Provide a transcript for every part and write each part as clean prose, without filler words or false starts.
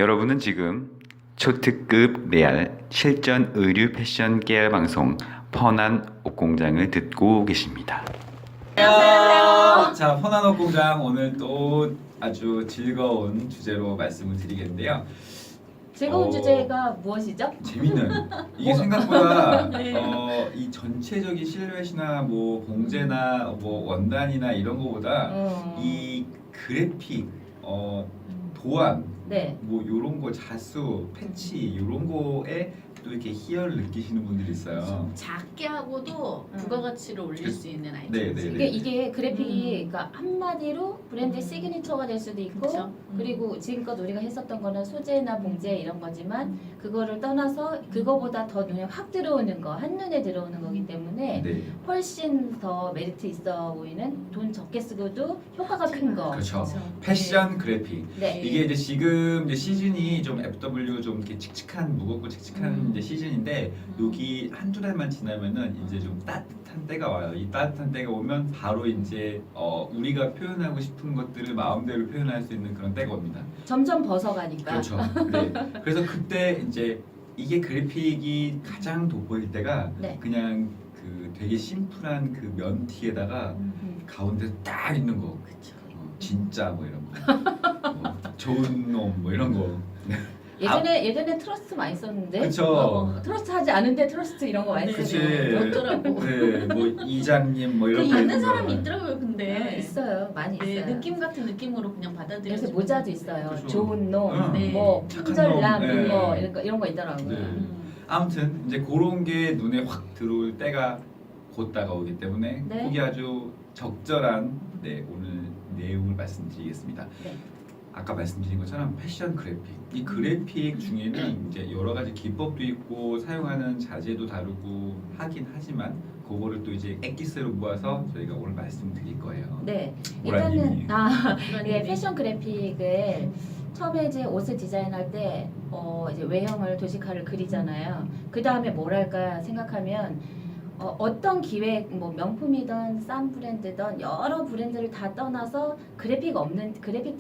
여러분은 지금 초특급 레알 실전 의류 패션 깨알 방송 펀한 옷공장을 듣고 계십니다. 안녕하세요. 자, 펀한 옷공장 오늘 또 아주 즐거운 주제로 말씀을 드리겠는데요. 즐거운 주제가 무엇이죠? 재밌는 이게 생각보다 네. 이 전체적인 실루엣이나 뭐 봉제나 뭐 원단이나 이런 거보다 이 그래픽 도안 네. 뭐 요런 거 자수 패치 요런 거에 또 이렇게 희열을 느끼시는 분들이 있어요. 작게 하고도 부가가치를 올릴 수 있는 아이템. 네, 네, 그러니까 네. 이게 그래픽이 그러니까 한마디로 브랜드 시그니처가 될 수도 있고 그쵸? 그리고 지금껏 우리가 했었던 거는 소재나 봉제 이런 거지만 그거를 떠나서 그거보다 더 눈에 확 들어오는 거, 한눈에 들어오는 거기 때문에 네. 훨씬 더 메리트 있어 보이는 돈 적게 쓰고도 효과가 큰 거. 그렇죠. 그쵸. 패션 그래픽. 네. 이게 이제 지금 이제 시즌이 좀 FW 좀 이렇게 칙칙한 무겁고 칙칙한 이제 시즌인데 여기 한두 달만 지나면은 이제 좀 따뜻한 때가 와요. 이 따뜻한 때가 오면 바로 이제 우리가 표현하고 싶은 것들을 마음대로 표현할 수 있는 그런 때가 옵니다. 점점 벗어가니까. 그렇죠. 네. 그래서 그때 이제 이게 그래픽이 가장 돋보일 때가 네. 그냥 그 되게 심플한 그 면티에다가 가운데 딱 있는 거. 그쵸. 진짜 뭐 이런 거. 좋은 놈 뭐 이런 거. 예전에 트러스트 많이 썼는데 그쵸. 트러스트 하지 않은데 트러스트 이런 거 많이 그치. 쓰죠. 없더라고. 네, 뭐 이장님 뭐 이런 그 거 있는 있는 사람이 거. 있더라고요. 근데 있어요. 많이 네, 있어요. 느낌 같은 느낌으로 그냥 받아들여. 그래서 모자도 있어요. 그죠. 좋은 놈, 응. 네. 뭐 착한 품절남 놈, 뭐 네. 이런 거 있더라고요. 네. 아무튼 이제 그런 게 눈에 확 들어올 때가 곧 다가오기 때문에 네. 그게 아주 적절한 오늘 내용을 말씀드리겠습니다. 네. 아까 말씀드린 것처럼 패션 그래픽. 이 그래픽 중에는 이제 여러 가지 기법도 있고 사용하는 자재도 다르고 하긴 하지만 그거를 또 이제 엑기스로 모아서 저희가 오늘 말씀드릴 거예요. 네. 오라님이. 일단은 이런 네, 일이. 패션 그래픽을 처음에 이제 옷을 디자인할 때 이제 외형을 도식화를 그리잖아요. 그 다음에 뭘 할까 생각하면 어떤 기획, 뭐 명품이든 싼 브랜드든 여러 브랜드를 다 떠나서 그래픽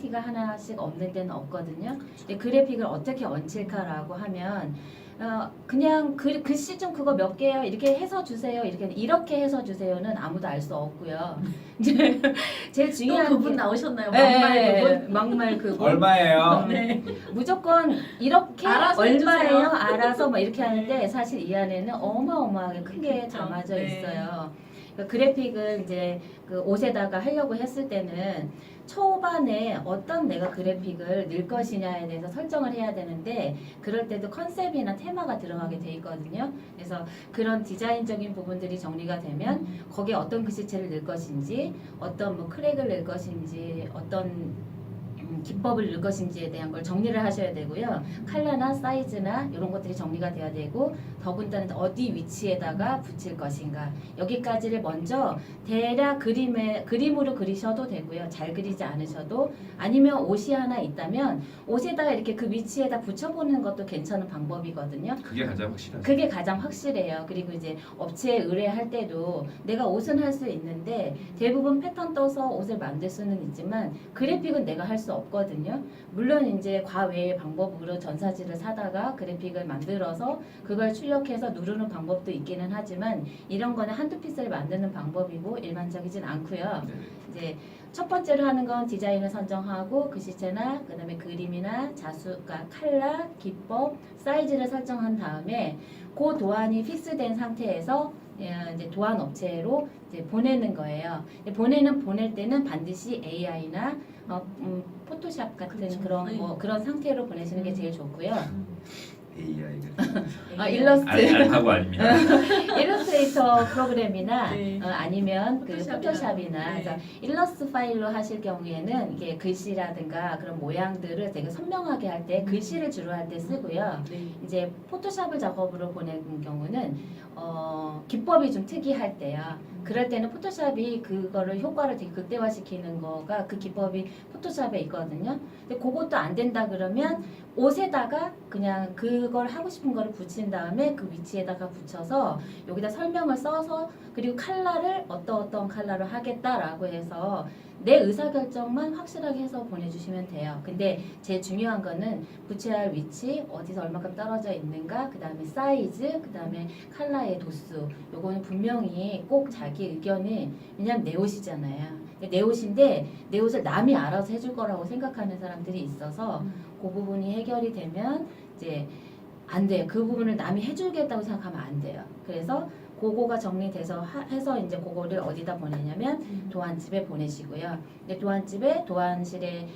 티가 하나씩 없는 데는 없거든요. 근데 그래픽을 어떻게 얹힐까라고 하면 그냥 글씨 좀 그거 몇 개요 이렇게 해서 주세요 이렇게 해서 주세요는 아무도 알 수 없고요. 이제 제일 또 중요한 그분 게 나오셨나요? 네, 막말 막말 그분 얼마예요? 네. 무조건 이렇게 알아서 얼마예요? 해주세요. 알아서 뭐 이렇게 하는데 사실 이 안에는 어마어마하게 큰 게 그쵸. 담아져 네. 있어요. 그러니까 그래픽을 이제 그 옷에다가 하려고 했을 때는 초반에 어떤 내가 그래픽을 넣을 것이냐에 대해서 설정을 해야 되는데 그럴 때도 컨셉이나 테마가 들어가게 돼 있거든요. 그래서 그런 디자인적인 부분들이 정리가 되면 거기에 어떤 글씨체를 넣을 것인지 어떤 뭐 크랙을 넣을 것인지 어떤 기법을 넣을 것인지에 대한 걸 정리를 하셔야 되고요. 컬러나 사이즈나 이런 것들이 정리가 돼야 되고 더군다나 어디 위치에다가 붙일 것인가 여기까지를 먼저 대략 그림으로 그리셔도 되고요. 잘 그리지 않으셔도 아니면 옷이 하나 있다면 옷에다가 이렇게 그 위치에다 붙여보는 것도 괜찮은 방법이거든요. 그게 가장 확실하죠. 그게 가장 확실해요. 그리고 이제 업체에 의뢰할 때도 내가 옷은 할 수 있는데 대부분 패턴 떠서 옷을 만들 수는 있지만 그래픽은 내가 할 수 없거든요. 물론 이제 과외의 방법으로 전사지를 사다가 그래픽을 만들어서 그걸 출력해서 누르는 방법도 있기는 하지만 이런 거는 한두 피스를 만드는 방법이고 일반적이진 않고요. 네. 이제 첫 번째로 하는 건 디자인을 선정하고 글씨체나 그다음에 그림이나 자수, 그러니까 컬러, 기법, 사이즈를 설정한 다음에 그 도안이 픽스된 상태에서 이제 도안 업체로 이제 보내는 거예요. 보낼 때는 반드시 AI나 포토샵 같은 그렇죠. 그런 그런 상태로 보내시는 게 제일 좋고요. AI가 일러스트 알파고 아닙니다. 일러스트레이터 프로그램이나 네. 아니면 그 포토샵이나. 포토샵이나 네. 그래서 일러스트 파일로 하실 경우에는 이게 글씨라든가 그런 모양들을 되게 선명하게 할 때 글씨를 주로 할 때 쓰고요. 네. 이제 포토샵을 작업으로 보내는 경우는 기법이 좀 특이할 때요. 그럴 때는 포토샵이 그거를 효과를 되게 극대화시키는 거가 그 기법이 포토샵에 있거든요. 근데 그것도 안 된다 그러면 옷에다가 그냥 그걸 하고 싶은 거를 붙인 다음에 그 위치에다가 붙여서 여기다 설명을 써서 그리고 컬러를 어떤 컬러로 하겠다라고 해서 내 의사결정만 확실하게 해서 보내주시면 돼요. 근데 제일 중요한 거는 부채할 위치, 어디서 얼마큼 떨어져 있는가, 그 다음에 사이즈, 그 다음에 컬러의 도수. 요거는 분명히 꼭 자기 의견이, 왜냐면 내 옷이잖아요. 내 옷인데 내 옷을 남이 알아서 해줄 거라고 생각하는 사람들이 있어서 그 부분이 해결이 되면 이제 안 돼요. 그 부분을 남이 해주겠다고 생각하면 안 돼요. 그래서 그거가 정리돼서 해서 이제 그거를 어디다 보내냐면 도안집에 보내시고요. 근데 도안집에 도안실에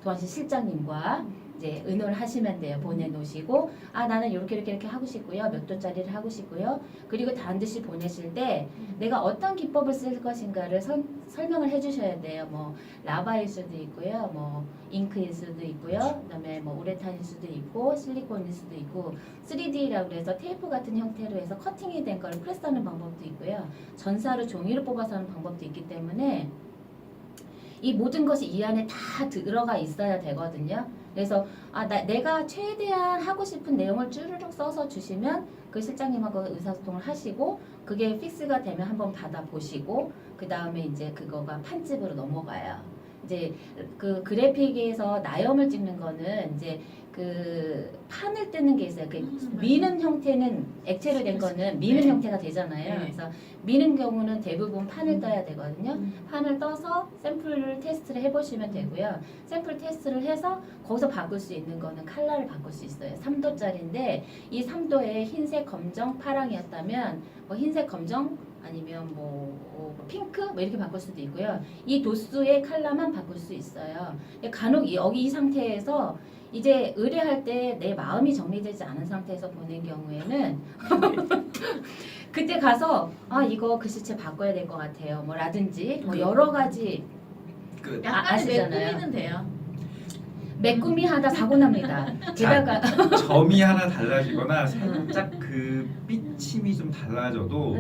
도안실 실장님과 이제 의논을 하시면 돼요. 보내놓으시고 아 나는 이렇게 하고 싶고요. 몇 도짜리를 하고 싶고요. 그리고 반드시 보내실 때 내가 어떤 기법을 쓸 것인가를 설명을 해주셔야 돼요. 뭐 라바일 수도 있고요. 뭐 잉크일 수도 있고요. 그다음에 뭐 우레탄일 수도 있고 실리콘일 수도 있고 3D라고 그래서 테이프 같은 형태로 해서 커팅이 된 걸 프레스하는 방법도 있고요. 전사로 종이를 뽑아서 하는 방법도 있기 때문에 이 모든 것이 이 안에 다 들어가 있어야 되거든요. 그래서 내가 최대한 하고 싶은 내용을 쭈르륵 써서 주시면 그 실장님하고 의사소통을 하시고 그게 픽스가 되면 한번 받아보시고 그 다음에 이제 그거가 판집으로 넘어가요. 이제 그 그래픽에서 나염을 찍는 거는 이제 그 판을 뜨는 게 있어요. 그 미는 형태는 액체로 된 거는 미는 네. 형태가 되잖아요. 네. 그래서 미는 경우는 대부분 판을 떠야 되거든요. 판을 떠서 샘플을 테스트를 해보시면 되고요. 샘플 테스트를 해서 거기서 바꿀 수 있는 거는 컬러를 바꿀 수 있어요. 3도짜리인데 이 3도에 흰색, 검정, 파랑이었다면 뭐 흰색, 검정 아니면 뭐 핑크 뭐 이렇게 바꿀 수도 있고요. 이 도수의 컬러만 바꿀 수 있어요. 간혹 여기 이 상태에서 이제 의뢰할 때 내 마음이 정리되지 않은 상태에서 보낸 경우에는 그때 가서 이거 글씨체 바꿔야 될 것 같아요. 뭐 라든지 뭐 여러 가지 끝. 약간의 아시잖아요. 매꾸미는 돼요. 매꾸미 하다 사고 납니다. 게다가 점이 하나 달라지거나 살짝 그 삐침이 좀 달라져도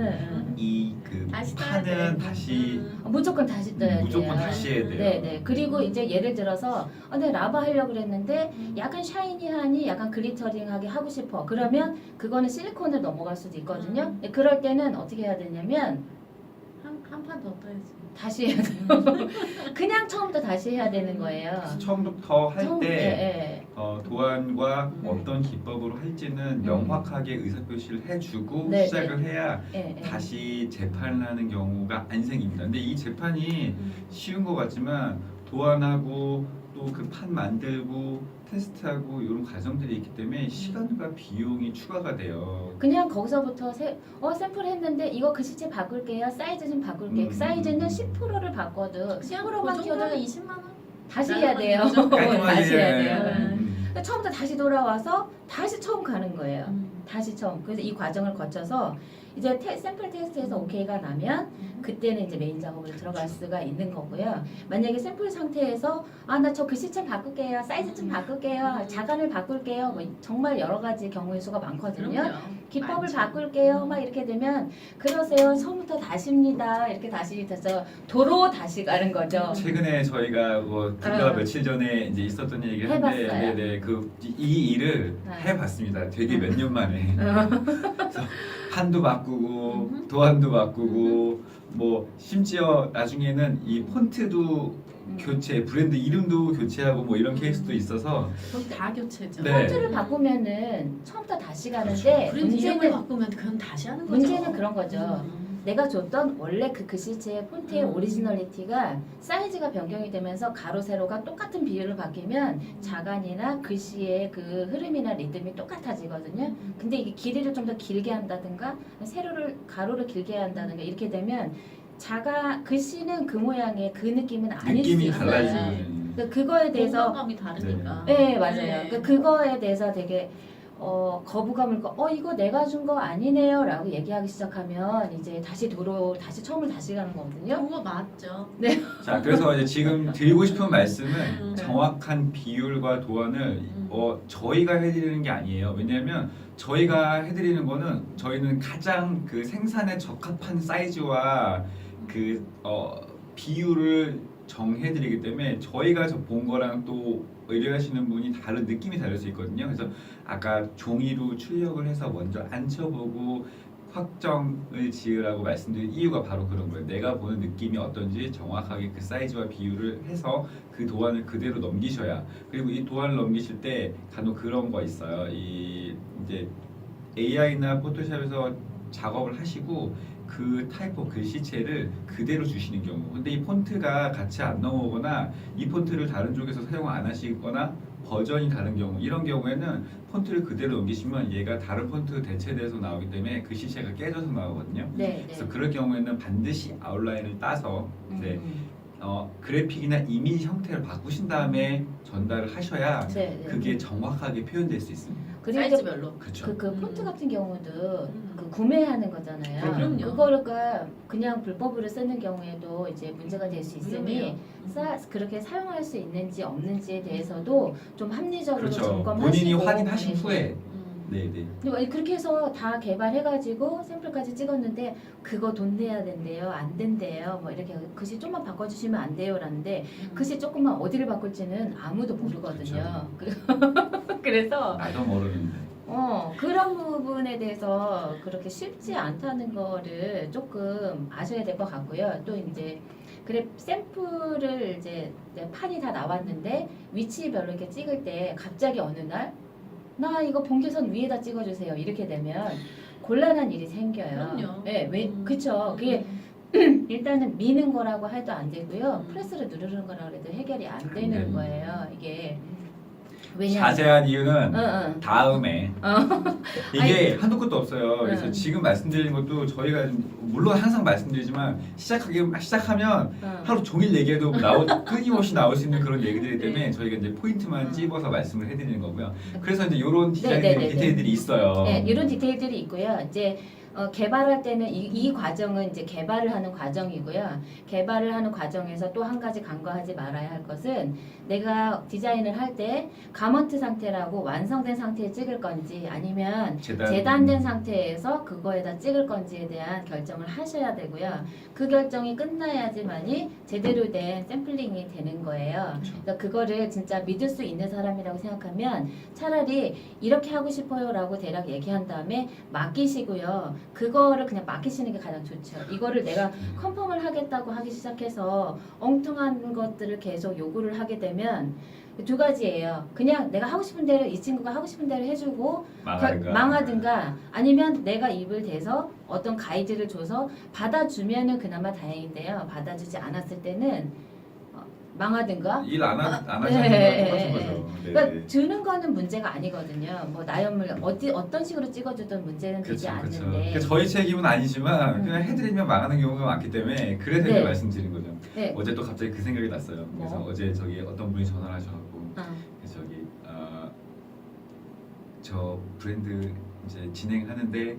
이 그 다시 떠야 판은 돼. 다시 무조건 다시 떠야 돼요. 무조건 다시 해야 돼요. 네네. 그리고 이제 예를 들어서 내가 라바 하려고 그랬는데 약간 샤이니하니 약간 글리터링하게 하고 싶어. 그러면 그거는 실리콘으로 넘어갈 수도 있거든요. 그럴 때는 어떻게 해야 되냐면 한 판 더 떠야지. 다시 해야 돼요. 그냥 처음부터 다시 해야 되는 거예요. 처음부터 할 처음- 때 예, 도안과 어떤 기법으로 할지는 명확하게 의사표시를 해주고 네, 시작을 해야 예, 예. 다시 재판을 하는 경우가 안 생깁니다. 근데 이 재판이 쉬운 것 같지만 도안하고 또 그 판 만들고 테스트하고 이런 과정들이 있기 때문에 시간과 비용이 추가가 돼요. 그냥 거기서부터 샘플 했는데 이거 글씨체 바꿀게요. 사이즈 좀 바꿀게요. 사이즈는 10%를 바꿔도 10%만 그 키워도 정도면 20만 원? 다시 해야 돼요. 깔끔하게 다시 해야 예. 돼요. 음. 그러니까 처음부터 다시 돌아와서 다시 처음 가는 거예요. 다시 처음. 그래서 이 과정을 거쳐서 이제 샘플 테스트에서 오케이가 나면 그때는 이제 메인 작업으로 들어갈 수가 있는 거고요. 만약에 샘플 상태에서 나 저 글씨체 바꿀게요. 사이즈 좀 바꿀게요. 자간을 바꿀게요. 뭐 정말 여러 가지 경우의 수가 많거든요. 기법을 바꿀게요. 막 이렇게 되면 그러세요. 처음부터 다시입니다. 이렇게 다시 돼서 도로 다시 가는 거죠. 최근에 저희가 뭐 불과 며칠 전에 이제 있었던 얘기를 했는데, 해봤어요? 네네 이 일을 네. 해봤습니다. 되게 몇 년 만에. 그래서 판도 바꾸고 도안도 바꾸고 뭐 심지어 나중에는 이 폰트도 교체, 브랜드 이름도 교체하고 뭐 이런 케이스도 있어서 거의 다 교체죠. 네. 폰트를 바꾸면은 처음부터 다시 가는데 브랜드 이름을 문제는 바꾸면 그건 다시 하는 거죠. 문제는 그런 거죠. 내가 줬던 원래 그 글씨체의 폰트의 오리지널리티가 사이즈가 변경이 되면서 가로 세로가 똑같은 비율로 바뀌면 자간이나 글씨의 그 흐름이나 리듬이 똑같아지거든요. 근데 이게 길이를 좀 더 길게 한다든가 세로를 가로를 길게 한다든가 이렇게 되면 글씨는 그 모양의 그 느낌은 아닐 수 느낌이 있어요. 달라지는. 그거에 대해서 공간감이 다르니까. 네 맞아요. 네. 그거에 대해서 되게 거부감을 이거 내가 준 거 아니네요 라고 얘기하기 시작하면 이제 다시 처음으로 다시 가는 거거든요. 그거 맞죠. 자, 그래서 이제 지금 드리고 싶은 말씀은 정확한 비율과 도안을 저희가 해드리는 게 아니에요. 왜냐하면 저희가 해드리는 거는 저희는 가장 그 생산에 적합한 사이즈와 그 비율을 정해드리기 때문에 저희가 본 거랑 또 의뢰하시는 분이 다른 느낌이 다를 수 있거든요. 그래서 아까 종이로 출력을 해서 먼저 앉혀보고 확정을 지으라고 말씀드린 이유가 바로 그런 거예요. 내가 보는 느낌이 어떤지 정확하게 그 사이즈와 비율을 해서 그 도안을 그대로 넘기셔야. 그리고 이 도안을 넘기실 때 간혹 그런 거 있어요. 이 이제 AI나 포토샵에서 작업을 하시고 그 타입업 글씨체를 그대로 주시는 경우. 근데 이 폰트가 같이 안 넘어오거나 이 폰트를 다른 쪽에서 사용 안 하시거나 버전이 다른 경우, 이런 경우에는 폰트를 그대로 넘기시면 얘가 다른 폰트 대체돼서 나오기 때문에 글씨체가 깨져서 나오거든요. 네. 그래서 그럴 경우에는 반드시 아웃라인을 따서 이제 음. 그래픽이나 이미지 형태를 바꾸신 다음에 전달을 하셔야 네, 네. 그게 정확하게 표현될 수 있습니다. 그리고 이제 사이즈별로. 그렇죠. 그 폰트 같은 경우도 음. 그 구매하는 거잖아요. 그럼요. 그거가 그냥 불법으로 쓰는 경우에도 이제 문제가 될 수 있으니 그럼요. 그렇게 사용할 수 있는지 없는지에 대해서도 좀 합리적으로 그렇죠. 점검하시고 본인이 확인하신 보내시고. 후에 음. 네네. 근데 그렇게 해서 다 개발해가지고 샘플까지 찍었는데 그거 돈 내야 된대요, 안 된대요, 뭐 이렇게 글씨 좀만 바꿔주시면 안 돼요라는데 글씨 조금만 어디를 바꿀지는 아무도 모르거든요. 그래서 나도 모르는데. 그런 부분에 대해서 그렇게 쉽지 않다는 거를 조금 아셔야 될 것 같고요. 또 이제 그래 샘플을 이제 판이 다 나왔는데 위치별로 이렇게 찍을 때 갑자기 어느 날 나 이거 본계선 위에다 찍어주세요 이렇게 되면 곤란한 일이 생겨요. 그럼요. 네, 그쵸. 그게 일단은 미는 거라고 해도 안 되고요. 프레스를 누르는 거라고 해도 해결이 안 되는 되는 거예요. 이게 왜냐면 자세한 이유는 응. 다음에 이게 한도 끝도 없어요. 그래서 응. 지금 말씀드리는 것도 저희가 물론 항상 말씀드리지만 시작하면 하루 종일 얘기해도 끊임없이 나올 수 있는 그런 얘기들이기 때문에 저희가 이제 포인트만 찝어서 말씀을 해드리는 거고요. 그래서 이제 이런 디테일들이 있어요. 네, 이런 디테일들이 있고요. 이제 개발할 때는 이 과정은 이제 개발을 하는 과정이고요. 개발을 하는 과정에서 또 한 가지 간과하지 말아야 할 것은 내가 디자인을 할 때 가먼트 상태라고 완성된 상태에 찍을 건지 아니면 재단된 상태에서 그거에다 찍을 건지에 대한 결정을 하셔야 되고요. 그 결정이 끝나야지만이 제대로 된 샘플링이 되는 거예요. 그렇죠. 그러니까 그거를 진짜 믿을 수 있는 사람이라고 생각하면 차라리 이렇게 하고 싶어요라고 대략 얘기한 다음에 맡기시고요. 그거를 그냥 맡기시는 게 가장 좋죠. 이거를 내가 컨펌을 하겠다고 하기 시작해서 엉뚱한 것들을 계속 요구를 하게 되면 두 가지예요. 그냥 내가 하고 싶은 대로 이 친구가 하고 싶은 대로 해주고 망하든가 아니면 내가 입을 대서 어떤 가이드를 줘서 받아주면은 그나마 다행인데요. 받아주지 않았을 때는 망하든가 일 안 하지 않는 네, 거랑 똑같은 네, 거죠. 그러니까 주는 거는 문제가 아니거든요. 뭐 나연물 어떤 식으로 찍어주든 문제는 되지 않는데. 그러니까 저희 책임은 아니지만 그냥 해드리면 망하는 경우가 많기 때문에 그래서 네. 이제 말씀드린 거죠. 네. 어제 또 갑자기 그 생각이 났어요. 그래서 뭐? 어제 저기 어떤 분이 전화를 하셔갖고 어. 저기 저 브랜드 이제 진행하는데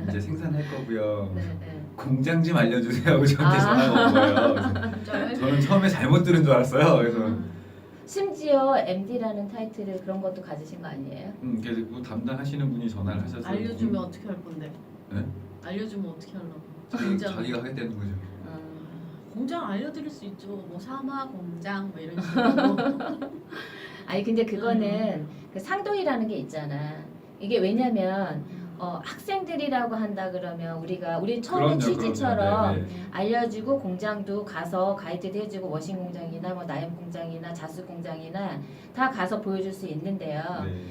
이제 생산할 거고요. 네, 네. 공장 좀 알려주세요 하고 저한테 전화가 온 거예요. 그래서 저는 처음에 잘못 들은 줄 알았어요. 그래서 심지어 MD라는 타이틀을 그런 것도 가지신 거 아니에요? 그래서 그 담당하시는 분이 전화를 하셔서 알려주면 어떻게 할 건데? 네? 알려주면 어떻게 하려고? 자기가 하겠다는 거죠. 공장 알려드릴 수 있죠. 뭐 사마 공장 뭐 이런 식으로. 아니 근데 그거는 그 상동이라는 게 있잖아. 이게 왜냐면 학생들이라고 한다 그러면 우리 처음에 취지처럼 네, 네. 알려주고 공장도 가서 가이드도 해주고 워싱 공장이나 뭐 나염 공장이나 자수 공장이나 다 가서 보여줄 수 있는데요. 네.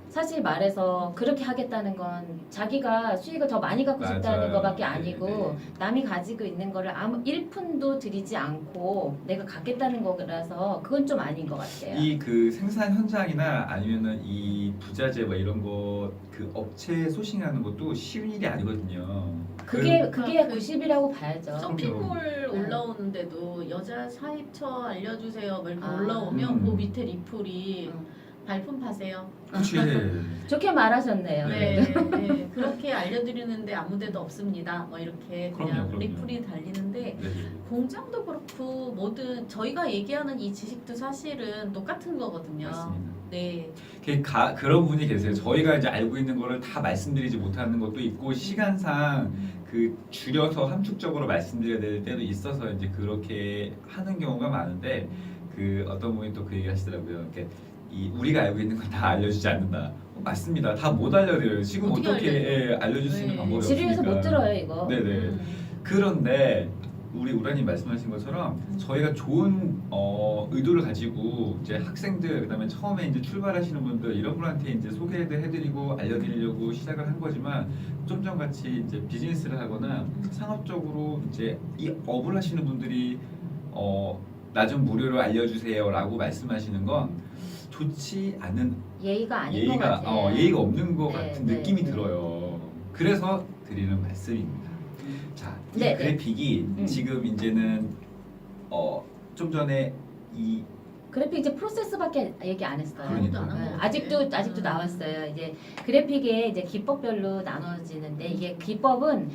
사실 말해서 그렇게 하겠다는 건 자기가 수익을 더 많이 갖고 싶다는 맞아요. 것밖에 네, 아니고 네. 남이 가지고 있는 거를 아무 1푼도 들이지 않고 내가 갖겠다는 거라서 그건 좀 아닌 것 같아요. 이 그 생산 현장이나 아니면은 이 부자재 뭐 이런 거 그 업체 소싱하는 것도 쉬운 일이 아니거든요. 그게 그- 90이라고 봐야죠. 쇼핑몰 올라오는데도 여자 사입처 알려주세요. 뭐 이렇게 아. 올라오면 그 밑에 리플이 음. 발품 파세요. 그치. 좋게 말하셨네요. 네, 네. 그렇게 알려드리는데 아무데도 없습니다. 뭐 이렇게 그냥 그럼요. 리플이 달리는데 네. 공장도 그렇고 뭐든 저희가 얘기하는 이 지식도 사실은 똑같은 거거든요. 맞습니다. 네. 그런 분이 계세요. 저희가 이제 알고 있는 거를 다 말씀드리지 못하는 것도 있고 시간상 그 줄여서 함축적으로 말씀드려야 될 때도 있어서 이제 그렇게 하는 경우가 많은데 그 어떤 분이 또 그 얘기 하시더라고요. 이렇게 우리가 알고 있는 건 다 알려주지 않는다. 맞습니다. 다 못 알려드려요. 지금 어떻게 어떻게 알려줘요? 알려줄 수 있는 네. 방법이 지루해서 없으니까. 못 들어요 이거. 네네. 그런데 우리 우라님 말씀하신 것처럼 저희가 좋은 의도를 가지고 이제 학생들 그다음에 처음에 이제 출발하시는 분들 이런 분한테 이제 소개를 해드리고 알려드리려고 시작을 한 거지만 좀 전같이 이제 비즈니스를 하거나 상업적으로 이제 이 업을 하시는 분들이 나 좀 무료로 알려주세요라고 말씀하시는 건 좋지 않은 예의가 아닌 것 같아요. 예의가 없는 것 네, 같은 네, 느낌이 네. 들어요. 그래서 드리는 말씀입니다. 자, 이 네, 네. 그래픽이 지금 이제는 좀 전에 이 그래픽 이제 프로세스밖에 얘기 안 했어요. 그러니까요. 아무도 안 네, 하고 아직도 나왔어요. 이제 그래픽에 이제 기법별로 나눠지는데 이게 기법은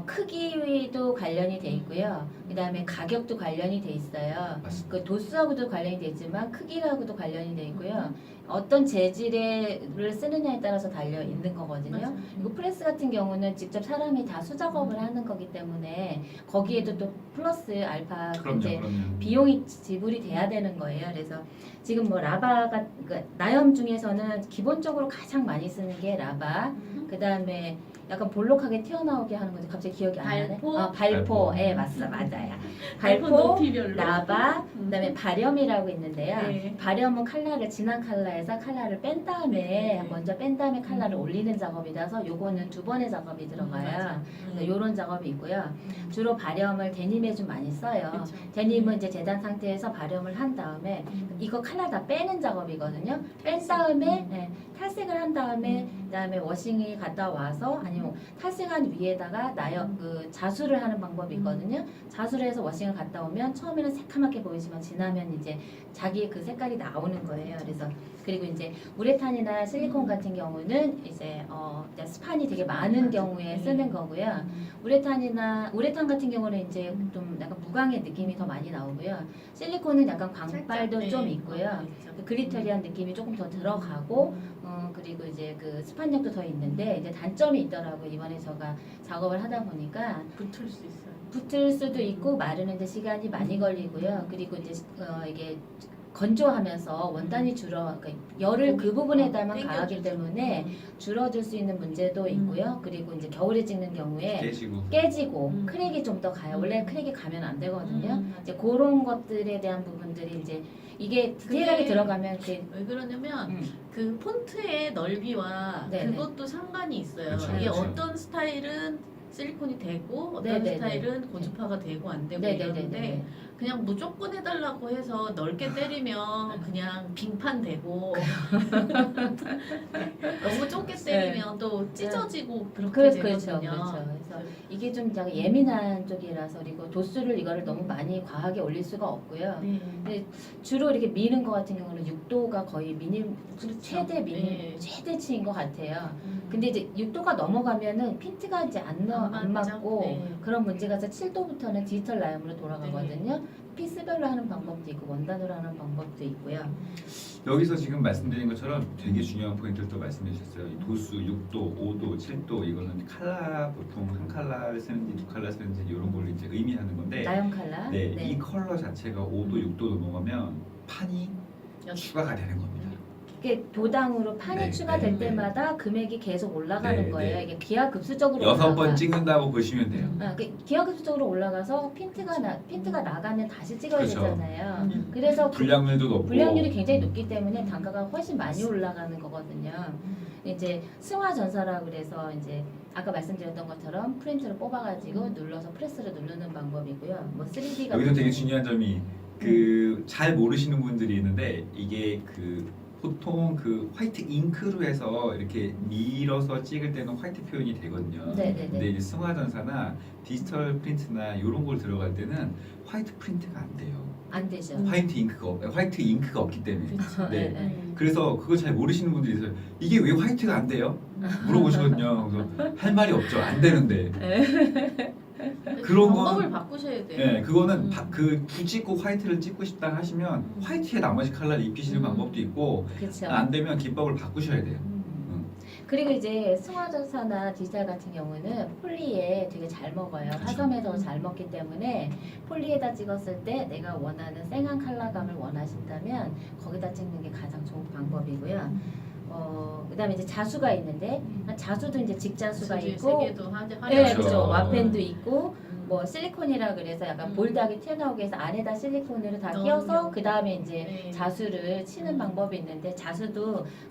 크기도 관련이 돼 있고요. 그다음에 가격도 관련이 돼 있어요. 맞습니다. 그 도수하고도 관련이 돼 있지만 크기하고도 관련이 돼 있고요. 어떤 재질을 쓰느냐에 따라서 달려 있는 거거든요. 맞아요. 이거 프레스 같은 경우는 직접 사람이 다 수작업을 하는 거기 때문에 거기에도 또 플러스 알파 이제 그럼요. 비용이 지불이 돼야 되는 거예요. 그래서 지금 뭐 라바가 그러니까 나염 중에서는 기본적으로 가장 많이 쓰는 게 라바. 그 다음에 약간 볼록하게 튀어나오게 하는 거지. 갑자기 기억이 안 나네. 발포? 발포. 발포. 예, 맞아요. 발포 발포, 높이별로. 라바, 그다음에 발염이라고 있는데요. 네. 발염은 컬러를 진한 컬러에서 컬러를 뺀 다음에 네. 먼저 뺀 다음에 컬러를 올리는 작업이라서 요거는 두 번의 작업이 들어가요. 요런 작업이 있고요. 주로 발염을 데님에 좀 많이 써요. 그렇죠. 데님은 이제 재단 상태에서 발염을 한 다음에 이거 컬러 다 빼는 작업이거든요. 뺀 다음에 네, 탈색을 한 다음에 그다음에 워싱이 갔다 와서 아니면 탈색한 위에다가 그 자수를 하는 방법이 있거든요. 자수를 해서 워싱을 갔다 오면 처음에는 새카맣게 보이지만 지나면 이제 자기의 그 색깔이 나오는 거예요. 그래서 그리고 이제 우레탄이나 실리콘 같은 경우는 이제 스판이 되게 많은 경우에 쓰는 거고요. 우레탄 같은 경우는 이제 좀 약간 무광의 느낌이 더 많이 나오고요. 실리콘은 약간 광발도 살짝, 좀 네. 있고요. 그 그리터리한 느낌이 조금 더 들어가고 그리고 이제 그 스판력도 더 있는데 이제 단점이 있더라고. 이번에 제가 작업을 하다 보니까 붙을 수 있어요. 붙을 수도 있고 마르는데 시간이 많이 걸리고요. 그리고 이제 이게 건조하면서 원단이 그러니까 열을 그 부분에다만 가하기 때문에 줄어들 수 있는 문제도 있고요. 그리고 이제 겨울에 찍는 경우에 깨지고 크랙이 좀 더 가요. 원래 크랙이 가면 안 되거든요. 이제 그런 것들에 대한 부분들이 이제 이게 디테일하게 그게 들어가면 그 왜 그러냐면 그 폰트의 넓이와 네네. 그것도 상관이 있어요. 그렇죠, 이게 그렇죠. 어떤 스타일은 실리콘이 되고 어떤 네네네. 스타일은 고주파가 되고 안 되고 이러는데 네네네. 그냥 무조건 해달라고 해서 넓게 때리면 그냥 빙판 되고 너무 좁게 때리면 또 찢어지고 그렇게 그렇죠, 되거든요. 그래서 이게 좀 약간 예민한 쪽이라서 그리고 도수를 이거를 너무 많이 과하게 올릴 수가 없고요. 네. 근데 주로 이렇게 미는 것 같은 경우는 6도가 거의 그렇죠. 최대 네. 최대치인 것 같아요. 근데 이제 6도가 넘어가면은 핀트가 이제 안 맞죠? 맞고 네. 그런 문제가 있어서 7도부터는 디지털 라염으로 돌아가거든요. 피스별로 하는 방법도 있고 원단으로 하는 방법도 있고요. 여기서 지금 말씀드린 것처럼 되게 중요한 포인트를 또 말씀해 주셨어요. 이 도수 6도, 5도, 7도 이거는 칼라 보통 한 칼라를 쓰는지 두 칼라 쓰는지 이런 걸 이제 의미하는 건데 나염 컬러. 네, 이 컬러 자체가 5도, 6도 넘어가면 판이 여- 추가가 되는 겁니다. 이게 도당으로 판이 네, 추가될 네, 때마다 금액이 계속 올라가는 네, 거예요. 네. 이게 기하급수적으로 6번 올라가. 찍는다고 보시면 돼요. 기하급수적으로 올라가서 핀트가 나가면 다시 찍어야 그렇죠. 되잖아요. 그래서 불량률도 높고 불량률이 굉장히 높기 때문에 단가가 훨씬 많이 올라가는 거거든요. 이제 승화 전사라 그래서 이제 아까 말씀드렸던 것처럼 프린트를 뽑아가지고 눌러서 프레스를 누르는 방법이고요. 뭐 3D 같은 여기서 되게 경우- 중요한 점이 그 잘 모르시는 분들이 있는데 이게 그 보통 그 화이트 잉크로 해서 이렇게 밀어서 찍을 때는 화이트 표현이 되거든요. 네네네. 근데 이제 승화전사나 디지털 프린트나 이런 걸 들어갈 때는 화이트 프린트가 안 돼요. 안 되죠. 화이트 잉크가 없기 때문에. 그렇죠. 네. 네. 그래서 그거 잘 모르시는 분들이 있어요. 이게 왜 화이트가 안 돼요? 물어보시거든요. 그래서 할 말이 없죠. 안 되는데. 그런 건- 방법을 바꾸셔야 돼요. 네, 그거는 그 굳이 꼭 화이트를 찍고 싶다 하시면 화이트에 나머지 컬러를 입히시는 방법도 있고 그렇죠. 안 되면 기법을 바꾸셔야 돼요. 그리고 이제 승화전사나 디지털 같은 경우는 폴리에 되게 잘 먹어요. 화점에서 잘 먹기 때문에 폴리에다 찍었을 때 내가 원하는 쌩한 컬러감을 원하신다면 거기다 찍는 게 가장 좋은 방법이고요. 그다음에 이제 자수가 있는데 자수도 이제 직자수가 세 있고, 개도 하죠. 네, 그렇죠. 그렇죠. 와펜도 있고, 뭐 실리콘이라 그래서 약간 음. 볼드하게 튀어나오게 해서 안에다 실리콘으로 다 넣으려고. 끼워서 그 다음에 이제 네. 자수를 치는 음. 방법이 있는데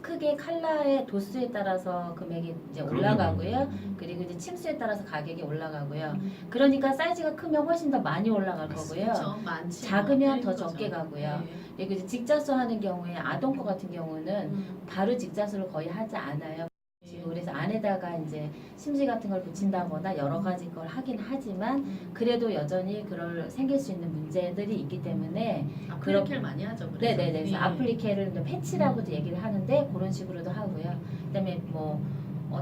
크게 컬러의 도수에 따라서 금액이 이제 그럼요. 올라가고요. 그리고 이제 침수에 따라서 가격이 올라가고요. 그러니까 사이즈가 크면 훨씬 더 많이 올라갈 거고요. 그렇죠. 많지. 작으면 더 거죠. 적게 가고요. 네. 그리고 이제 직자수 하는 경우에 아동 거 같은 경우는 음. 바로 직자수를 거의 하지 않아요. 그래서 안에다가 이제 심지 같은 걸 붙인다거나 여러 가지 걸 하긴 하지만 그래도 여전히 생길 수 있는 문제들이 있기 때문에 아플리케를 많이 하죠. 그래서. 네네네. 그래서 네. 아플리케를 패치라고도 얘기를 하는데 그런 식으로도 하고요. 그다음에 뭐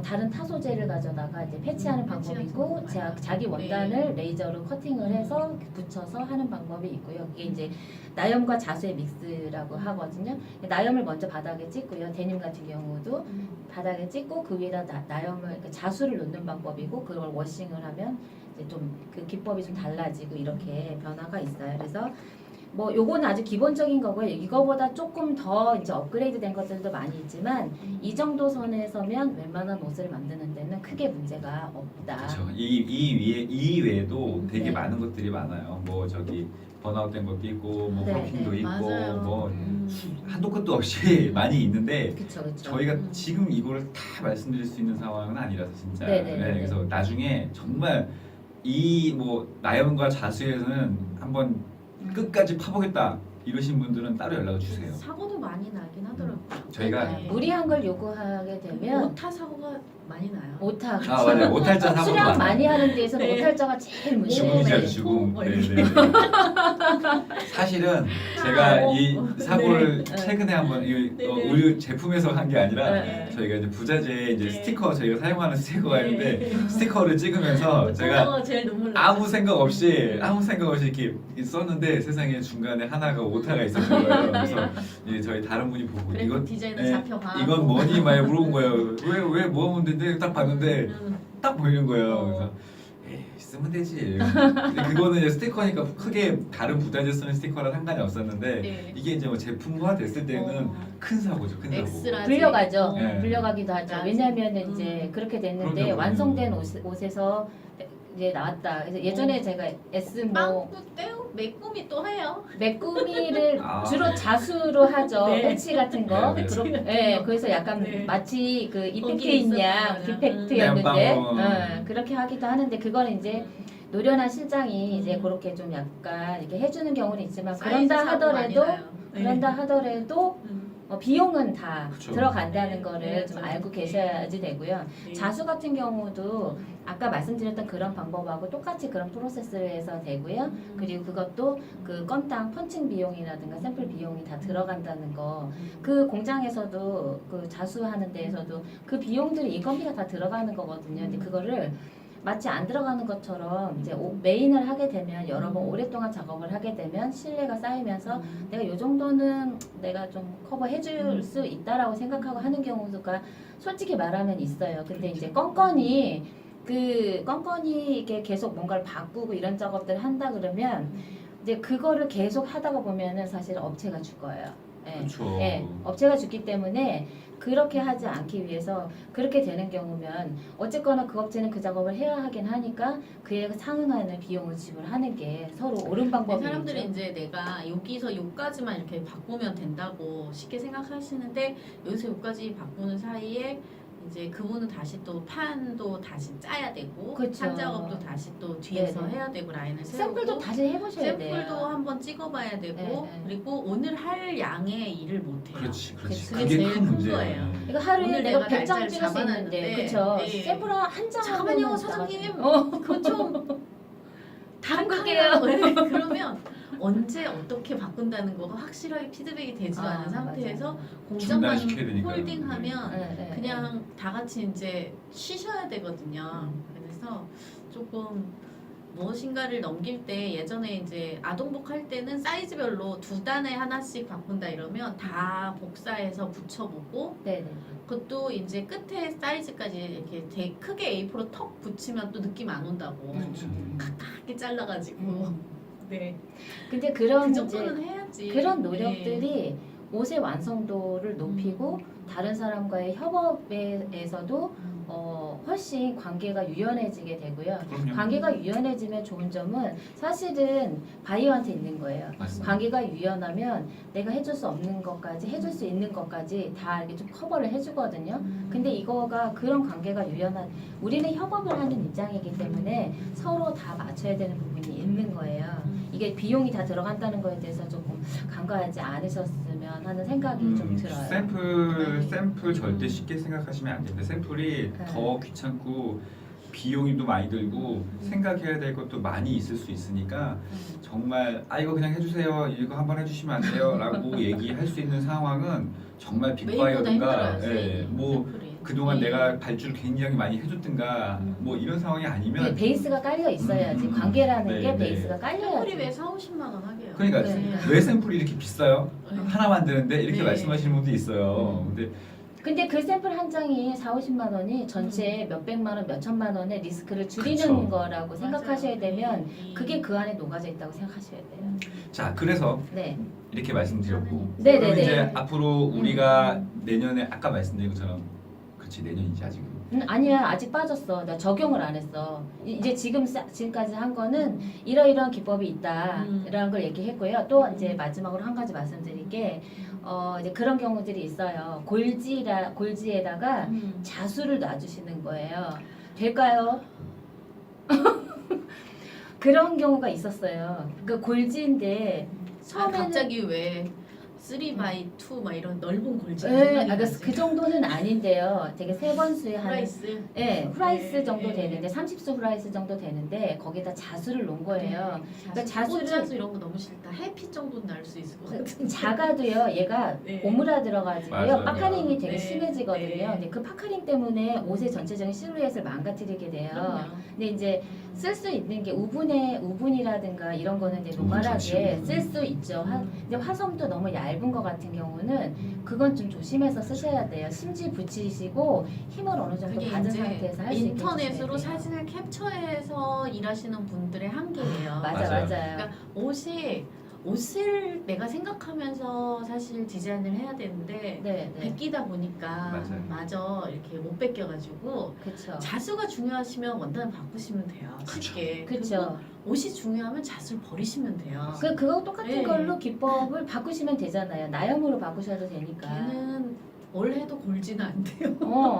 다른 타 소재를 가져다가 이제 패치하는 방법이 패치 있고 같은 거 많이 자기 하죠. 원단을 레이저로 커팅을 해서 붙여서 하는 방법이 있고요. 이게 이제 나염과 자수의 믹스라고 하거든요. 나염을 먼저 바닥에 찍고요. 데님 같은 경우도 바닥에 찍고 그 위에다 나염을 그러니까 자수를 놓는 방법이고 그걸 워싱을 하면 이제 좀 그 기법이 좀 달라지고 이렇게 변화가 있어요. 그래서 뭐 요거는 아주 기본적인 거고요. 이거보다 조금 더 이제 업그레이드 된 것들도 많이 있지만 이 정도 선에서면 웬만한 옷을 만드는 데는 크게 문제가 없다. 그렇죠. 이 외에도 되게 네. 많은 것들이 많아요. 뭐 저기 번아웃된 것도 있고, 뭐 네, 브로킹도 네. 있고, 맞아요. 뭐 한도 끝도 없이 많이 있는데 그쵸 그쵸. 저희가 지금 이거를 다 말씀드릴 수 있는 상황은 아니라서 진짜. 네, 네, 네. 그래서 나중에 정말 이 뭐 나염과 자수에서는 한번 끝까지 파보겠다 이러신 분들은 따로 연락을 주세요. 사고도 많이 나긴 하더라고요. 저희가 네. 무리한 걸 요구하게 되면 오타 사고가 많이 나요. 오타 아 맞아요. 오탈자 사고도 수량 많아요. 많이 하는 데에서는 네. 오탈자가 제일 죽음이죠 문제예요. 죽음. 뭐 네네. 사실은 제가 이 사고를 네. 최근에 한번 이 네네. 의류 제품에서 한 게 아니라 네. 저희가 이제 부자재 이제 네. 스티커 저희가 사용하는 스티커가 네. 있는데 스티커를 찍으면서 제가 오타가 제일 눈물 아무 생각 없이 이렇게 썼는데 세상에 중간에 하나가 오타가 있었던 거예요. 그래서 이제 저희 다른 분이 보고 그래서 이건 디자인은 네, 잡혀가. 이건 뭐니 막 물어본 거예요. 왜 뭐하면 되는데 딱 봤는데 딱 보이는 거예요. 그래서 에이, 쓰면 되지. 근데 그거는 이제 스티커니까 크게 다른 부자재 쓰는 스티커랑 상관이 없었는데 네. 이게 이제 뭐 제품화 됐을 때는 큰 사고죠, 큰 사고. 엑스라 불려가죠. 네. 불려가기도 하죠. 맞아. 왜냐하면 이제 그렇게 됐는데 그럼요. 완성된 옷에서 이제 나왔다. 그래서 예전에 제가 S 뭐 빵꾸 떼우 매꿈이 또 해요. 매꾸미를 아. 주로 자수로 하죠. 네. 패치 같은 거. 네, 네. 그래서 약간 네. 마치 그 이펙트 거기에 있냐 있었어요. 디펙트였는데 네, 그렇게 하기도 하는데 그거는 이제 노련한 실장이 이제 그렇게 좀 약간 이렇게 해주는 경우는 있지만 그런다 하더라도 비용은 다 그쵸. 들어간다는 네, 거를 네, 좀 네. 알고 계셔야지 되고요. 네. 자수 같은 경우도 아까 말씀드렸던 그런 방법하고 똑같이 그런 프로세스를 해서 되고요. 그리고 그것도 그 건당 펀칭 비용이라든가 샘플 비용이 다 들어간다는 거. 그 공장에서도 그 자수하는 데에서도 그 비용들이 인건비가 다 들어가는 거거든요. 근데 그거를 마치 안 들어가는 것처럼 이제 메인을 하게 되면 여러 번 오랫동안 작업을 하게 되면 신뢰가 쌓이면서 내가 요 정도는 내가 좀 커버해 줄 수 있다라고 생각하고 하는 경우가 솔직히 말하면 있어요. 근데 이제 껌껌이 이렇게 계속 뭔가를 바꾸고 이런 작업들을 한다 그러면 이제 그거를 계속 하다가 보면은 사실 업체가 죽어요. 예. 그렇죠. 예, 업체가 죽기 때문에 그렇게 하지 않기 위해서 그렇게 되는 경우면 어쨌거나 그 업체는 그 작업을 해야 하긴 하니까 그에 상응하는 비용을 지불하는 게 서로 옳은 방법이죠. 사람들이 이제 내가 여기서 여기까지만 이렇게 바꾸면 된다고 쉽게 생각하시는데 여기서 여기까지 바꾸는 사이에 이제 그분은 다시 또 판도 다시 짜야 되고 그쵸. 판 작업도 다시 또 뒤에서 네네. 해야 되고 라인을 세우고 샘플도 다시 해보셔야 돼요. 샘플도 한번 찍어봐야 되고 네, 네. 그리고 오늘 할 양의 일을 못해요. 그렇지. 그치. 그게 그게 제일 큰 큰 문제예요. 거예요. 이거 하루에 오늘 내가 내가 100장 날짜를 찍을 수 있는데 잡아놨는데, 그쵸? 네. 샘플 한장 잠깐만요 사장님 그거 좀 바꿀게요. 네, 그러면 언제 어떻게 바꾼다는 거가 확실하게 피드백이 되지도 않은 상태에서 공장만 중단시켜야 되니까. 홀딩하면 네, 그냥 다 같이 이제 쉬셔야 되거든요. 그래서 조금 무엇인가를 넘길 때 예전에 이제 아동복 할 때는 사이즈별로 2단에 하나씩 바꾼다 이러면 다 복사해서 붙여보고 네네. 그것도 이제 끝에 사이즈까지 이렇게 되게 크게 A4로 턱 붙이면 또 느낌 안 온다고 그렇죠. 크게 잘라가지고 네. 근데 그 그런 이제 정도는 해야지. 그런 노력들이 옷의 완성도를 높이고 다른 사람과의 협업에서도 훨씬 관계가 유연해지게 되고요. 그럼요. 관계가 유연해지면 좋은 점은 사실은 바이어한테 있는 거예요. 맞습니다. 관계가 유연하면 내가 해줄 수 없는 것까지 해줄 수 있는 것까지 다 이렇게 좀 커버를 해주거든요. 근데 이거가 그런 관계가 유연한 우리는 협업을 하는 입장이기 때문에 서로 다 맞춰야 되는 부분이 있는 거예요. 이게 비용이 다 들어간다는 거에 대해서 조금 간과하지 않으셨으면 하는 생각이 좀 들어요. 샘플 절대 쉽게 생각하시면 안 됩니다. 샘플이 네. 더 귀찮고 비용이 또 많이 들고 생각해야 될 것도 많이 있을 수 있으니까 정말 이거 그냥 해주세요, 이거 한번 해주시면 안 돼요 라고 얘기할 수 있는 상황은 정말 빅바이어든가 뭐 그동안 내가 발주를 굉장히 많이 해줬든가 뭐 이런 상황이 아니면 네, 베이스가 깔려 있어야지. 관계라는 네, 게 네. 베이스가 샘플이 깔려야지. 왜 4,50만 원 하게요? 그러니까 네. 왜 샘플이 이렇게 비싸요? 네. 하나 만드는데 이렇게 네. 말씀하시는 분도 있어요. 근데 근데 그 샘플 한 장이 40~50만 원이 전체 몇백만 원, 몇천만 원의 리스크를 줄이는 그쵸. 거라고 생각하셔야 맞아요. 되면 네. 그게 그 안에 녹아져 있다고 생각하셔야 돼요. 자, 그래서 네. 이렇게 말씀드렸고 네, 그럼 네, 이제 네. 앞으로 우리가 내년에 아까 말씀드린 것처럼 그렇지 내년이지 아직은 아니야 아직 빠졌어. 나 적용을 안 했어. 이제 지금까지 한 거는 이러이러한 기법이 있다라는 걸 얘기했고요. 또 이제 마지막으로 한 가지 말씀드릴 게 이제 그런 경우들이 있어요. 골지에다가 자수를 놔주시는 거예요. 될까요? 그런 경우가 있었어요. 그 골지인데 처음에는 갑자기 왜 3x2 막 이런 넓은 골지 네, 그 정도는 아닌데요. 되게 세 번수에 한 프라이스 네, 후라이스 네, 정도 네. 되는데 30수 후라이스 정도 되는데 거기다 자수를 놓은 거예요. 그러니까 자수를- 자수 이런 거 너무 싫다. 해피 정도는 날 수 있을 것 같은데. 작아도요. 얘가 네. 오므라들어가지고요. 맞아요. 파카링이 되게 네, 심해지거든요. 네. 근데 그 파카링 때문에 옷의 전체적인 실루엣을 망가뜨리게 돼요. 그럼요. 근데 이제 쓸 수 있는 게 우분이라든가 이런 거는 이제 우분 노멀하게 좋지. 쓸 수 있죠. 근데 화섬도 너무 얇은 거 같은 경우는 그건 좀 조심해서 쓰셔야 돼요. 심지 붙이시고 힘을 어느 정도 그게 받은 이제 상태에서 할 수 있게 인터넷으로 해주셔야 돼요. 사진을 캡처해서 일하시는 분들의 한계예요. 맞아요. 그러니까 옷을 내가 생각하면서 사실 디자인을 해야 되는데 네, 네. 베끼다 보니까 맞아요. 마저 이렇게 못 베껴가지고 그렇죠. 자수가 중요하시면 원단을 바꾸시면 돼요. 쉽게. 그렇죠. 그리고 옷이 중요하면 자수를 버리시면 돼요. 그거 똑같은 네. 걸로 기법을 바꾸시면 되잖아요. 나염으로 바꾸셔도 되니까. 걔는 뭘 해도 골지는 안 돼요.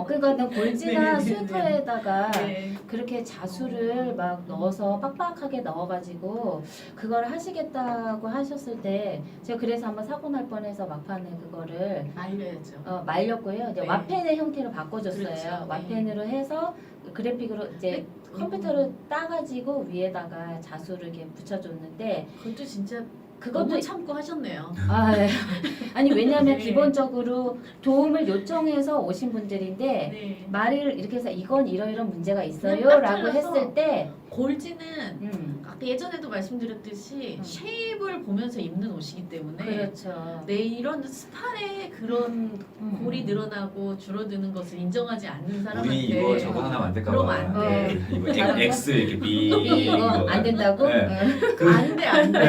그러니까 골지나 네, 네, 네. 스웨터에다가 네. 그렇게 자수를 막 넣어서 빡빡하게 넣어가지고 그걸 하시겠다고 하셨을 때 제가 그래서 한번 사고 날 뻔해서 막판에 그거를 말려야죠. 말렸고요. 이제 네. 와펜의 형태로 바꿔줬어요. 그렇죠. 와펜으로 해서 그래픽으로 이제 컴퓨터로 따가지고 위에다가 자수를 이렇게 붙여줬는데 그것도 진짜 그것도 너무 참고 하셨네요. 예. 아니 왜냐하면 네. 기본적으로 도움을 요청해서 오신 분들인데 네. 말을 이렇게 해서 이건 이러이런 문제가 그냥 있어요 딱 라고 잘라서 했을 때 골지는 아까 예전에도 말씀드렸듯이 쉐입을 보면서 입는 옷이기 때문에 그렇죠. 네, 이런 스판의 그런 골이 음. 늘어나고 줄어드는 것을 인정하지 않는 사람한테 우리 이거 저거 하나 만들까 그러면 봐. 안 돼. 이거 잘한다. X 이렇게 B 이거 안 된다고? 네. 안돼 안돼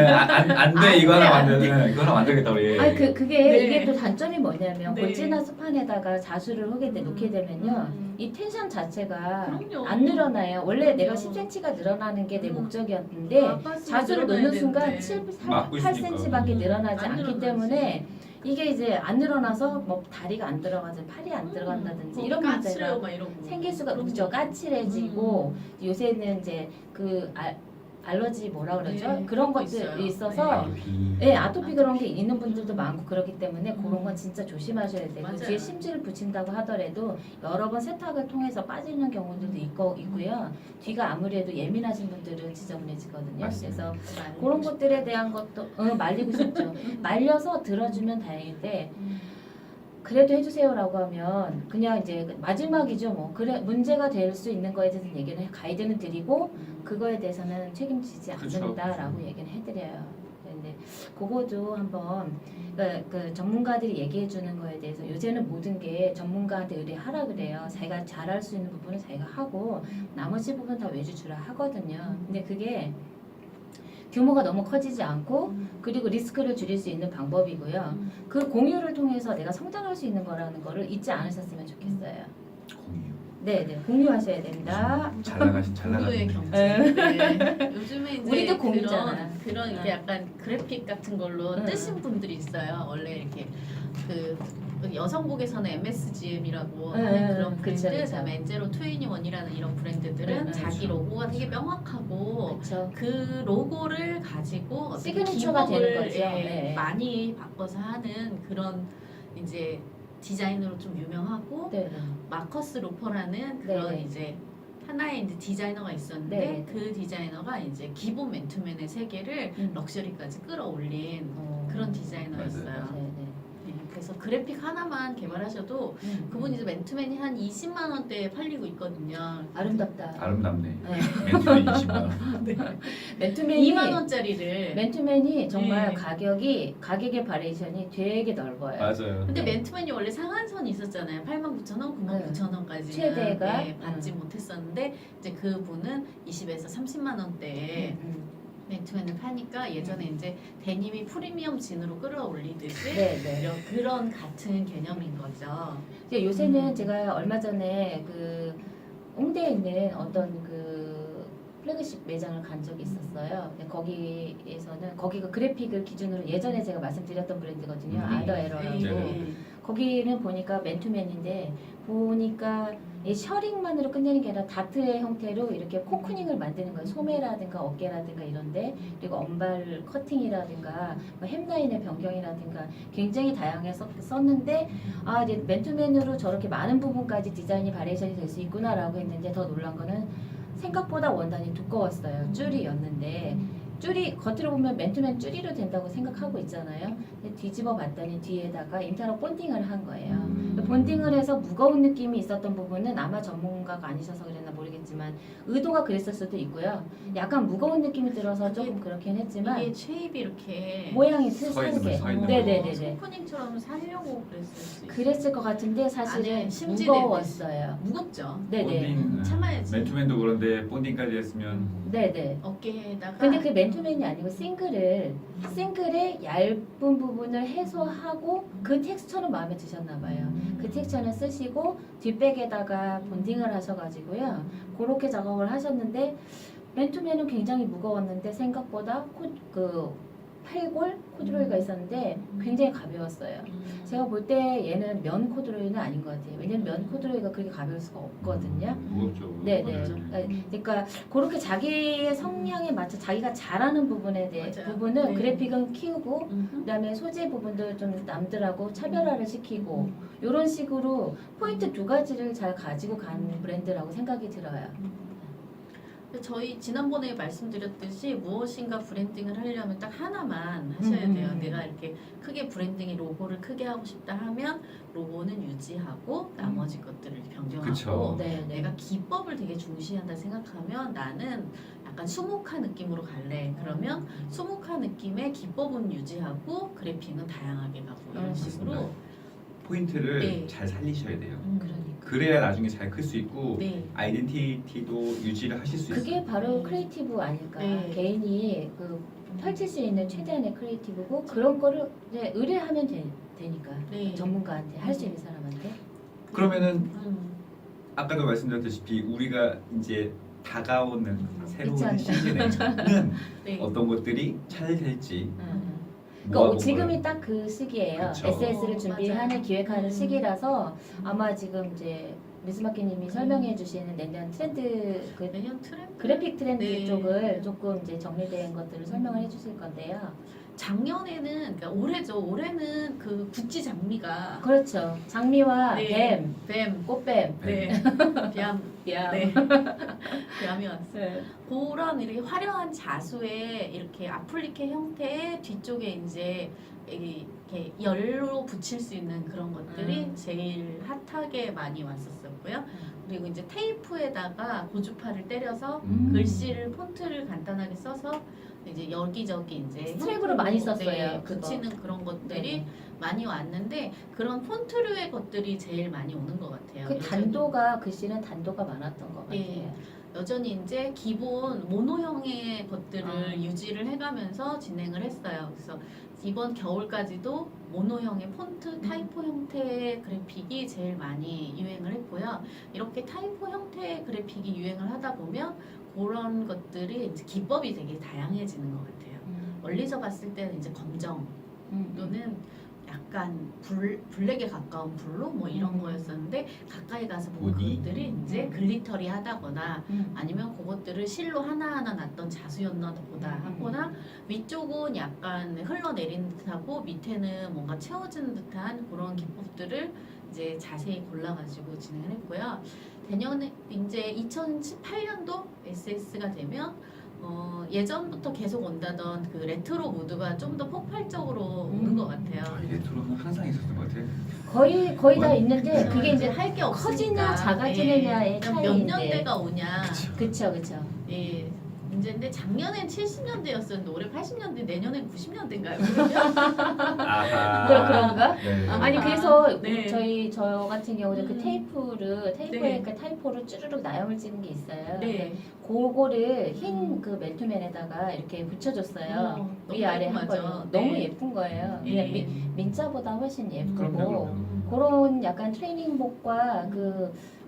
안돼 이거 하나 만드는 이거 하나 만들겠다 우리. 아니 그게 네. 이게 또 단점이 뭐냐면 네. 골지나 스판에다가 자수를 놓게 되면요 이 텐션 자체가 그럼요. 안 늘어나요. 원래 내가 그럼요. 10cm가 늘어나는 게 내 목적이었는데 아팠으면 자수를 늘어나야 놓는 순간 되는데. 7, 막고 8cm밖에 늘어나지 안 않기 늘어나지. 때문에 이게 이제 안 늘어나서 뭐 다리가 안 들어가지 팔이 안 들어간다든지 이런 문제가 까칠해요 막 이러고 생길 수가 그럼요. 그렇죠. 까칠해지고 요새는 이제 그 알러지 뭐라 그러죠? 네, 그런 그런 거 것들이 있어요. 있어서 아토피. 네, 아토피 그런 게 있는 분들도 많고 그렇기 때문에 그런 건 진짜 조심하셔야 돼요. 그 맞아요. 뒤에 심지를 붙인다고 하더라도 여러 번 세탁을 통해서 빠지는 경우들도 있고요. 뒤가 아무래도 예민하신 분들은 지저분해지거든요. 맞습니다. 그래서 말리고 그런 싶다. 것들에 대한 것도 말리고 싶죠. 말려서 들어주면 다행인데 그래도 해주세요라고 하면 그냥 이제 마지막이죠. 뭐 그래 문제가 될 수 있는 거에 대해서 얘기는 가이드는 드리고 그거에 대해서는 책임지지 그쵸. 않는다라고 얘기는 해드려요. 근데 그거도 한번 그 전문가들이 얘기해 주는 거에 대해서 요새는 모든 게 전문가한테 의뢰하라 그래요. 자기가 잘할 수 있는 부분은 자기가 하고 나머지 부분 다 외주 주라 하거든요. 근데 그게 규모가 너무 커지지 않고 그리고 리스크를 줄일 수 있는 방법이고요. 그 공유를 통해서 내가 성장할 수 있는 거라는 거를 잊지 않으셨으면 좋겠어요. 공유. 네, 공유하셔야 됩니다. 잘 나가신 공유의 분. 경제. 네. 요즘에 이제 우리도 공유잖아. 그런 이렇게 응. 약간 그래픽 같은 걸로 응. 뜨신 분들이 있어요. 원래 이렇게 그 여성복에서는 MSGM이라고 하는 그런 브랜드, 그쵸, 그쵸. 그다음에 엔제로 투애니원이라는 이런 브랜드들은 응, 자기 그쵸. 로고가 되게 명확하고 그렇죠. 그 로고를 가지고 어떻게 시그니처가 기법을 되는 거죠. 예, 네. 많이 바꿔서 하는 그런 이제 디자인으로 좀 유명하고 네. 마커스 로퍼라는 그런 네네. 이제 하나의 이제 디자이너가 있었는데 네네. 그 디자이너가 이제 기본 맨투맨의 세계를 럭셔리까지 끌어올린 그런 디자이너였어요. 맞아요. 네, 네. 네, 그래서 그래픽 하나만 개발하셔도 그분이 이제 맨투맨이 한 20만 원대에 팔리고 있거든요. 아름답다. 아름답네. 네. 맨투맨 20만 원. 맨투맨이 2만 원짜리를. 맨투맨이 정말 네. 가격의 바리에이션이 되게 넓어요. 맞아요. 근데 네. 맨투맨이 원래 상한선이 있었잖아요. 89,000원, 99,000원까지 최대가? 받지 못했었는데 이제 그분은 20에서 30만 원대에 맨투맨을 파니까 예전에 이제 데님이 프리미엄 진으로 끌어올리듯이 네, 네. 그런 같은 개념인 거죠. 이제 요새는 제가 얼마 전에 그 홍대에 있는 어떤 그 플래그십 매장을 간 적이 있었어요. 근데 거기가 그래픽을 기준으로 예전에 제가 말씀드렸던 브랜드거든요. 아더 에러라고. 네. 거기는 보니까 맨투맨인데 보니까 이 셔링만으로 끝내는 게 아니라 다트의 형태로 이렇게 코크닝을 만드는 거예요. 소매라든가 어깨라든가 이런데 그리고 언발 커팅이라든가 뭐 햄라인의 변경이라든가 굉장히 다양하게 썼는데 아 이제 맨투맨으로 저렇게 많은 부분까지 디자인이 바리에이션이 될 수 있구나라고 했는데 더 놀란 거는 생각보다 원단이 두꺼웠어요. 줄이였는데 줄이 겉으로 보면 맨투맨 줄이로 된다고 생각하고 있잖아요. 근데 뒤집어 봤더니 뒤에다가 인터럭 본딩을 한 거예요. 본딩을 해서 무거운 느낌이 있었던 부분은 아마 전문가가 아니셔서 그랬나 모르겠지만 의도가 그랬을 수도 있고요. 약간 무거운 느낌이 들어서 조금 그렇긴 했지만 이게 쉐입이 이렇게 모양이 서 있는 특이하게 서 있는 네네네네 소코닝처럼 살려고 그랬을 수 있어요. 그랬을 것 같은데 사실은 안에 심지어 무거웠어요. 무겁죠. 네네 본딩, 참아야지. 맨투맨도 그런데 본딩까지 했으면 네네. 어깨에다가 근데 그 맨투맨이 아니고 싱글의 얇은 부분을 해소하고 그 텍스처는 마음에 드셨나 봐요. 그 텍스처는 쓰시고 뒷백에다가 본딩을 하셔가지고요. 그렇게 작업을 하셨는데 맨투맨은 굉장히 무거웠는데 생각보다 팔골 코드로이가 있었는데 굉장히 가벼웠어요. 제가 볼 때 얘는 면 코드로이는 아닌 것 같아요. 왜냐면 면 코드로이가 그렇게 가벼울 수가 없거든요. 무겁죠. 네네. 그렇죠. 그러니까 그렇게 자기의 성향에 맞춰 자기가 잘하는 부분에 대해 맞아요. 부분은 네. 그래픽은 키우고 그다음에 소재 부분도 좀 남들하고 차별화를 시키고 이런 식으로 포인트 두 가지를 잘 가지고 간 브랜드라고 생각이 들어요. 저희 지난번에 말씀드렸듯이 무엇인가 브랜딩을 하려면 딱 하나만 하셔야 돼요. 내가 이렇게 크게 브랜딩의 로고를 크게 하고 싶다 하면 로고는 유지하고 나머지 것들을 변경하고 그쵸. 네, 내가 기법을 되게 중시한다 생각하면 나는 약간 수묵화 느낌으로 갈래. 그러면 수묵화 느낌의 기법은 유지하고 그래픽은 다양하게 가고 이런 식으로 맞습니다. 포인트를 네. 잘 살리셔야 돼요. 그러니까 그래야 나중에 잘 클 수 있고 네. 아이덴티티도 유지를 하실 수 있어요. 그게 바로 크리에이티브 아닐까. 네. 개인이 펼칠 수 있는 최대한의 크리에이티브고 그런 거를 이제 의뢰하면 되니까 네. 전문가한테 할 수 있는 사람한테. 그러면은 아까도 말씀드렸다시피 우리가 이제 다가오는 새로운 있잖아요. 시즌에는 네. 어떤 것들이 잘 될지 그러니까 모아보고요. 지금이 딱 그 시기예요. 그쵸. SS를 준비하는 맞아요. 기획하는 시기라서 아마 지금 이제 미스마키님이 설명해 주시는 내년 트렌드 내년 트렌드 그래픽 트렌드 네. 쪽을 조금 이제 정리된 것들을 설명을 해주실 건데요. 작년에는 그러니까 올해는 그 구찌 장미가 그렇죠. 장미와 네. 뱀, 꽃뱀, 네, 뺨, 뺨. 네, 뺨이 왔어요. 네. 그런 이렇게 화려한 자수의 이렇게 아플리케 형태의 뒤쪽에 이제 이렇게 열로 붙일 수 있는 그런 것들이 제일 핫하게 많이 왔었었고요. 그리고 이제 테이프에다가 고주파를 때려서 글씨를 폰트를 간단하게 써서 이제 여기저기 이제 스트랩으로 많이 썼어요, 네, 그거. 붙이는 그런 것들이 네. 많이 왔는데 그런 폰트류의 것들이 제일 많이 오는 것 같아요. 그 여전히. 단도가 글씨는 단도가 많았던 것 같아요. 예. 여전히 이제 기본 모노형의 것들을 아. 유지를 해가면서 진행을 했어요. 그래서 이번 겨울까지도 모노형의 폰트 타이포 형태의 그래픽이 제일 많이 유행을 했고요. 이렇게 타이포 형태의 그래픽이 유행을 하다 보면 그런 것들이 이제 기법이 되게 다양해지는 것 같아요. 멀리서 봤을 때는 이제 검정 또는 약간 블랙에 가까운 블루 뭐 이런 거였었는데 가까이 가서 보면 보니? 그것들이 이제 글리터리하다거나 아니면 그것들을 실로 하나하나 놨던 자수였나 보다 하거나 위쪽은 약간 흘러내리는 듯하고 밑에는 뭔가 채워지는 듯한 그런 기법들을 이제 자세히 골라가지고 진행을 했고요. 내년에 이제 2018년도 SS가 되면 예전부터 계속 온다던 그 레트로 무드가 좀 더 폭발적으로 오는 것 같아요. 레트로는 항상 있었던 것 같아요. 거의 다 뭐, 있는데 그게 이제 할 게 없으니까 커지냐 작아지느냐의 몇 차이인데. 년대가 오냐. 그쵸. 예. 이제인데 작년엔 70년대였었는데 올해 80년대 내년엔 90년대인가요? 아하. 그런가? 네. 아니 아, 그래서 네. 저 같은 경우는 그 네. 테이프에 타이포를 쭈르륵 나염을 찍은 게 있어요. 네. 그거를 흰 그 멜투맨에다가 이렇게 붙여줬어요. 너무 위아래 한 깔끔하죠. 번에. 네. 너무 예쁜 거예요. 예. 그냥 민자보다 훨씬 예쁘고 그럼요. 그런 약간 트레이닝복과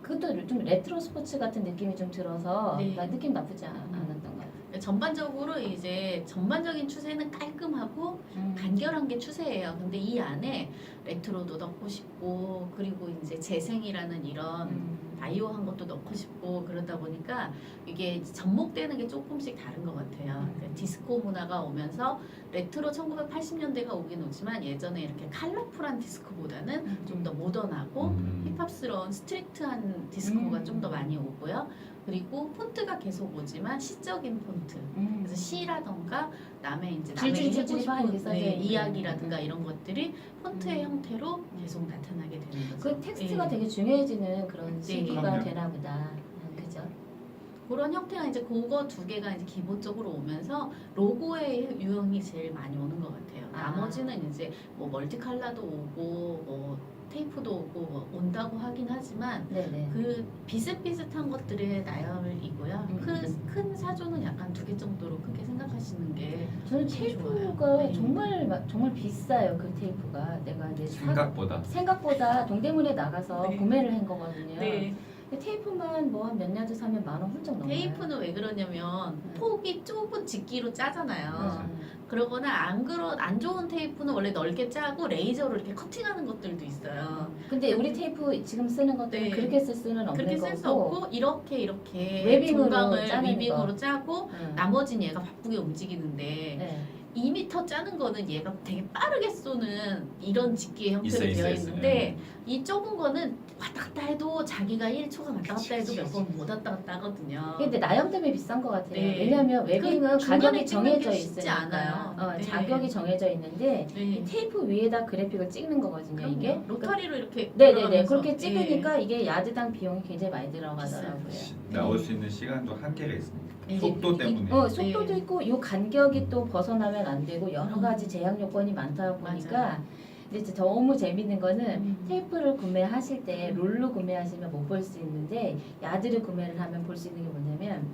그것도 좀 레트로 스포츠 같은 느낌이 좀 들어서 네. 나 느낌 나쁘지 않았던 것 같아요. 전반적으로 이제 전반적인 추세는 깔끔하고 간결한 게 추세예요. 근데 이 안에 레트로도 넣고 싶고 그리고 이제 재생이라는 이런 바이오한 것도 넣고 싶고 그러다 보니까 이게 접목되는 게 조금씩 다른 것 같아요. 그러니까 디스코 문화가 오면서 레트로 1980년대가 오긴 오지만 예전에 이렇게 컬러풀한 디스코보다는 좀 더 모던하고 힙합스러운 스트리트한 디스코가 좀 더 많이 오고요. 그리고 폰트가 계속 오지만 시적인 폰트. 그래서 시라던가 남의 이제 남에게 해고 줄줄줄줄하게 싶은 써져 있는. 이야기라든가 이런 것들이 폰트의 형태로 계속 나타나게 되는 거죠. 그 텍스트가 예. 되게 중요해지는 그런 시기가 그럼요. 되나 보다. 그죠? 그런 형태가 이제 그거 두 개가 이제 기본적으로 오면서 로고의 유형이 제일 많이 오는 것 같아요. 아. 나머지는 이제 뭐 멀티 컬러도 오고 뭐 테이프도 오고 뭐 온다고 하긴 하지만 네네. 그 비슷비슷한 것들의 나열이고요. 큰 사조는 약간 두 개 정도로 크게 생각하시는 게 저는 제일 테이프가 좋아요. 네. 정말 비싸요. 그 테이프가 내가 이제 생각보다 동대문에 나가서 네. 구매를 한 거거든요. 네. 근데 테이프만 뭐 한 몇 야드 사면 10,000원 훌쩍 넘어요. 테이프는 왜 그러냐면 폭이 좁은 직기로 짜잖아요. 음. 그러거나 안 좋은 테이프는 원래 넓게 짜고 레이저로 이렇게 커팅하는 것들도 있어요. 근데 우리 테이프 지금 쓰는 것들은 네. 그렇게 쓸 수는 없는 그렇게 거고. 쓸 수 없고 이렇게 웨빙으로 조각을 짜는 위빙으로 짜고 음. 나머지는 얘가 바쁘게 움직이는데 네. 2m 짜는 거는 얘가 되게 빠르게 쏘는 이런 직기의 형태로 있어, 되어 있어. 있는데 이 좁은 거는 왔다 갔다 해도 자기가 1초가 왔다 갔다 해도 몇 번 못 왔다 갔다 하거든요. 근데 나염 때문에 비싼 것 같아요. 네. 왜냐하면 웨빙은 그 중간에 가격이 찍는 게 정해져 쉽지 있으니까. 않아요. 네. 가격이 정해져 있는데 이 네. 테이프 위에다 그래픽을 찍는 거거든요. 이게. 로타리로 이렇게 네네네. 돌아가면서. 그렇게 네. 찍으니까 이게 야드당 비용이 굉장히 많이 들어가더라고요. 나올 수 있는 시간도 한계가 있습니다. 네. 속도 때문에. 속도도 네. 있고 이 간격이 또 벗어나면 안 되고 여러 가지 제약 요건이 많다 보니까 맞아요. 근데 진짜 너무 재밌는 거는 테이프를 구매하실 때 롤로 구매하시면 못 볼 수 있는데 야드를 구매를 하면 볼 수 있는 게 뭐냐면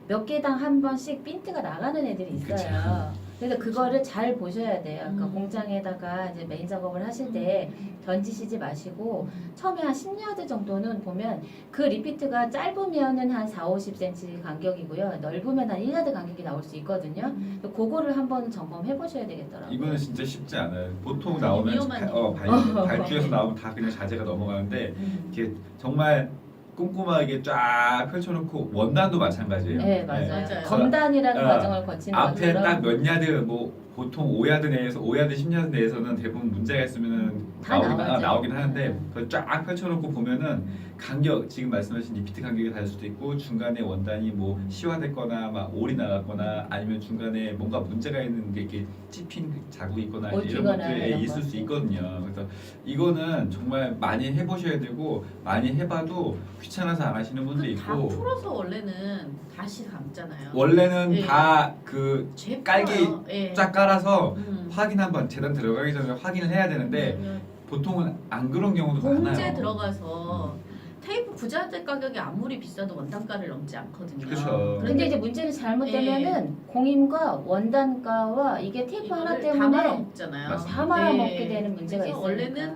몇 개당 한 번씩 핀트가 나가는 애들이 있어요. 그래서 그거를 잘 보셔야 돼요. 그러니까 공장에다가 이제 메인 작업을 하실 때 던지시지 마시고 처음에 한 10야드 정도는 보면 그 리피트가 짧으면은 한 4, 50cm 간격이고요. 넓으면 한 1야드 간격이 나올 수 있거든요. 그거를 한번 점검해 보셔야 되겠더라고요. 이거는 진짜 쉽지 않아요. 보통 되게 나오면 위험한 발주에서 나오면 다 그냥 자재가 넘어가는데 이렇게 정말 꼼꼼하게 쫙 펼쳐놓고 원단도 마찬가지예요. 네, 맞아요. 맞아요. 검단이라는 어, 과정을 거치는 앞에 것처럼 딱 몇 야드 뭐 보통 5야드 내에서 5야드 10야드 내에서는 대부분 문제가 있으면은 다 나오죠. 나오긴 하는데 그걸 쫙 펼쳐놓고 보면은 간격 지금 말씀하신 리피트 간격이 다를 수도 있고 중간에 원단이 뭐 시화됐거나 막 올이 나갔거나 아니면 중간에 뭔가 문제가 있는 게 이렇게 찝힌 자국이 있거나 이런 얽히거나 것들이 이런 있을 수 것들. 있거든요. 그래서 이거는 정말 많이 해보셔야 되고 많이 해봐도 귀찮아서 안 하시는 분도 다 있고 풀어서 원래는 다시 감잖아요. 원래는 네. 다 그 제 깔개 풀어요. 예. 쫙 깔아서 음. 확인 한번 재단 들어가기 전에 확인을 해야 되는데 보통은 안 그런 경우도 봉제 많아요. 들어가서 테이프 부자재 가격이 아무리 비싸도 원단가를 넘지 않거든요. 그쵸. 근데 이제 문제는 잘못되면은 공임과 원단가와 이게 테이프 하나 이거를 다 때문에 말아먹잖아요. 맞습니다. 다 말아먹게 네. 되는 문제가 그래서 있어요. 원래는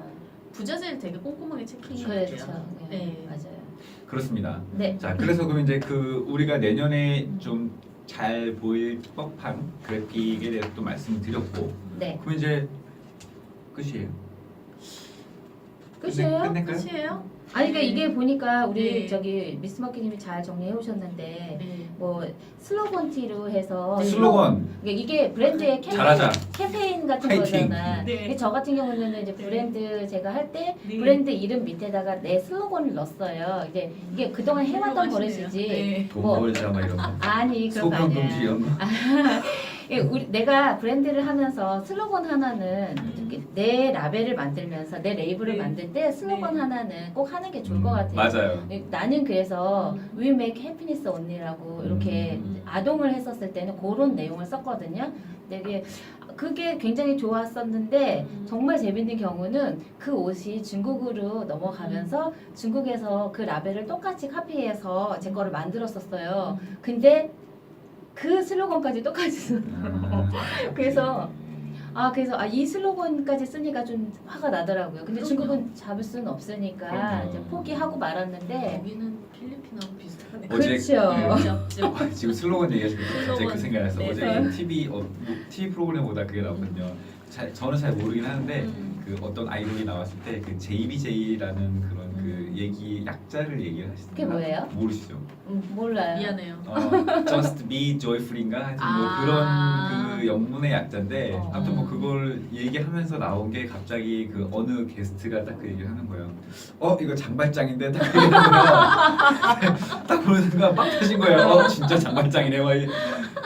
부자재를 되게 꼼꼼하게 체킹해야 그렇죠. 돼요. 네. 네. 맞아요. 그렇습니다. 네. 자, 그래서 그럼 이제 그 우리가 내년에 좀 잘 보일 법한 그래픽에 대해서 또 말씀을 드렸고, 네. 그럼 이제 끝이에요. 끝이에요? 끝낼까요? 끝이에요? 아니 그러니까 이게 보니까 우리 네. 저기 미스마키님이 잘 정리해 오셨는데 네. 뭐 슬로건 T로 해서 네. 슬로건 이게 브랜드의 잘하자. 캠페인 같은 파이팅. 거잖아. 네. 근데 저 같은 경우는 이제 네. 브랜드 제가 할 때 네. 브랜드 이름 밑에다가 내 슬로건을 넣었어요. 이게 그동안 해왔던 훌륭하시네요. 버릇이지. 네. 돈 뭐, 벌자 막 이런 거. 아니 그런 거 소변 금지 아니야. 이런 거. 내가 브랜드를 하면서 슬로건 하나는 이렇게 내 라벨을 만들면서 내 레이블을 네. 만들 때 슬로건 네. 하나는 꼭 하는 게 좋을 것 같아요. 맞아요. 나는 그래서 We Make Happiness Only라고 이렇게 아동을 했었을 때는 그런 내용을 썼거든요. 되게 그게 굉장히 좋았었는데 정말 재밌는 경우는 그 옷이 중국으로 넘어가면서 중국에서 그 라벨을 똑같이 카피해서 제 거를 만들었었어요. 근데 그 슬로건까지 똑같이 썼어요. 그래서 이 슬로건까지 쓰니까 좀 화가 나더라고요. 근데 그럼요. 중국은 잡을 수는 없으니까 그럼요. 이제 포기하고 말았는데 여기는 필리핀하고 비슷하네. 어제 그렇죠. 죠 지금 슬로건 얘기하시니까 갑자기 그 슬로건. 생각났어. 네. 어제 TV 프로그램보다 그게 나왔거든요. 저는 잘 모르긴 하는데 그 어떤 아이돌이 나왔을 때 그 JBJ라는 그런 그 얘기 약자를 얘기를 하시더라고요. 그게 뭐예요? 모르시죠? 몰라요. 미안해요. Just Be Joyful인가 하여튼 뭐 아. 그런 그 영문의 약자인데 아무튼 뭐 음. 그걸 얘기하면서 나온 게 갑자기 그 어느 게스트가 딱 그 얘기를 하는 거예요. 이거 장발장인데 딱 그 얘기를 하는 거예요. 딱 보는 순간 빡 터진 거예요. 진짜 장발장이네. 막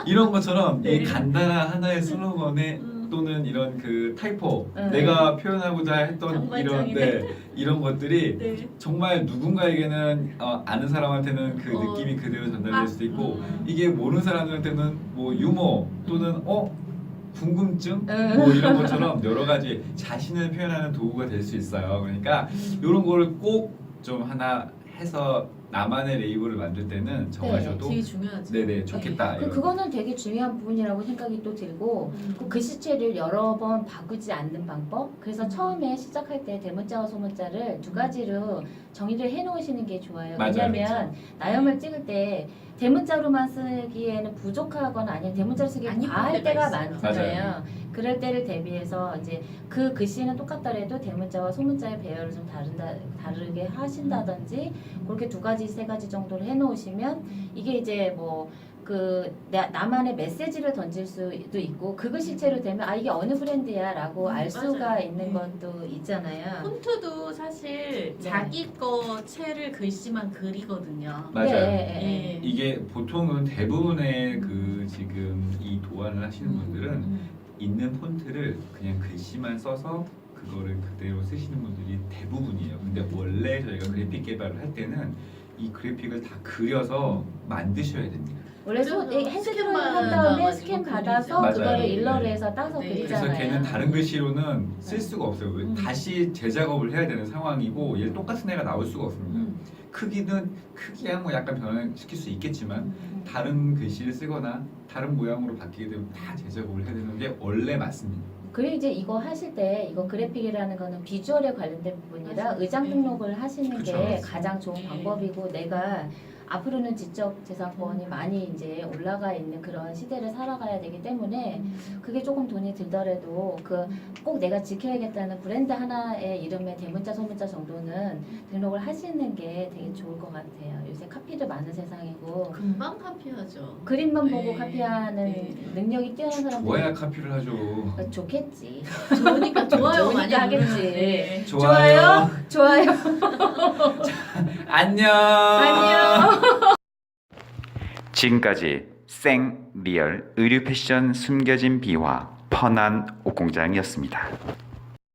이런 것처럼 네. 이 간단한 하나의 슬로건에 또는 이런 그 타이포 내가 표현하고자 했던 장발장이네. 이런 것들이 네. 정말 누군가에게는 아는 사람한테는 그 느낌이 그대로 전달될 수도 있고 이게 모르는 사람들한테는 뭐 유머 또는 궁금증 뭐 이런 것처럼 여러 가지 자신을 표현하는 도구가 될 수 있어요. 그러니까 이런 거를 꼭 좀 하나 해서 나만의 레이블을 만들 때는 정하셔도 되게 중요하죠. 네네 좋겠다. 이런. 그거는 되게 중요한 부분이라고 생각이 또 들고 그 글씨체를 여러 번 바꾸지 않는 방법. 그래서 처음에 시작할 때 대문자와 소문자를 두 가지로 정의를 해놓으시는 게 좋아요. 맞아요. 왜냐하면 나염을 찍을 때 대문자로만 쓰기에는 부족하거나 아니면 대문자로 쓰기 안 과할 예쁠 때가 때가 있어요. 많잖아요. 맞아요. 그럴 때를 대비해서 이제 그 글씨는 똑같더라도 대문자와 소문자의 배열을 좀 다르게 하신다든지 그렇게 두 가지 세 가지 정도를 해놓으시면 이게 이제 뭐 나만의 메시지를 던질 수도 있고 그 글씨체로 되면 이게 어느 브랜드야라고 알 수가 맞아요. 있는 네. 것도 있잖아요. 폰트도 사실 네. 자기 거 채를 글씨만 그리거든요. 맞아요. 네. 이게 보통은 대부분의 그 지금 이 도안을 하시는 분들은 있는 폰트를 그냥 글씨만 써서 그거를 그대로 쓰시는 분들이 대부분이에요. 근데 원래 저희가 그래픽 개발을 할 때는 이 그래픽을 다 그려서 만드셔야 됩니다. 원래 그래서 핸드드로잉 스캔 한 다음에 받아가지고 스캔 그리죠. 받아서 맞아요. 그거를 네. 일러를 해서 따서 네. 그래서 그리잖아요. 걔는 다른 글씨로는 쓸 수가 없어요. 다시 재작업을 해야 되는 상황이고 얘 똑같은 애가 나올 수가 없습니다. 크기야 뭐 약간 변화시킬 수 있겠지만 다른 글씨를 쓰거나 다른 모양으로 바뀌게 되면 다 재작업을 해야 되는 게 원래 맞습니다. 그리고 이제 이거 하실 때 이거 그래픽이라는 거는 비주얼에 관련된 부분이라 맞아요. 의장 네. 등록을 하시는 그쵸. 게 가장 좋은 네. 방법이고 내가 앞으로는 지적 재산권이 많이 이제 올라가 있는 그런 시대를 살아가야 되기 때문에 그게 조금 돈이 들더라도 그 꼭 내가 지켜야겠다는 브랜드 하나의 이름의 대문자 소문자 정도는 등록을 하시는 게 되게 좋을 것 같아요. 요새 카피도 많은 세상이고 금방 카피하죠. 그림만 보고 네. 카피하는 네. 능력이 뛰어난 사람들이 좋아야 카피를 하죠. 좋겠지. 좋으니까 좋아요 많이 좋으니까 하겠지. 누르는데. 좋아요. 좋아요. 안녕. 안녕. 지금까지 생 리얼 의류 패션 숨겨진 비화 펀한 옷공장이었습니다.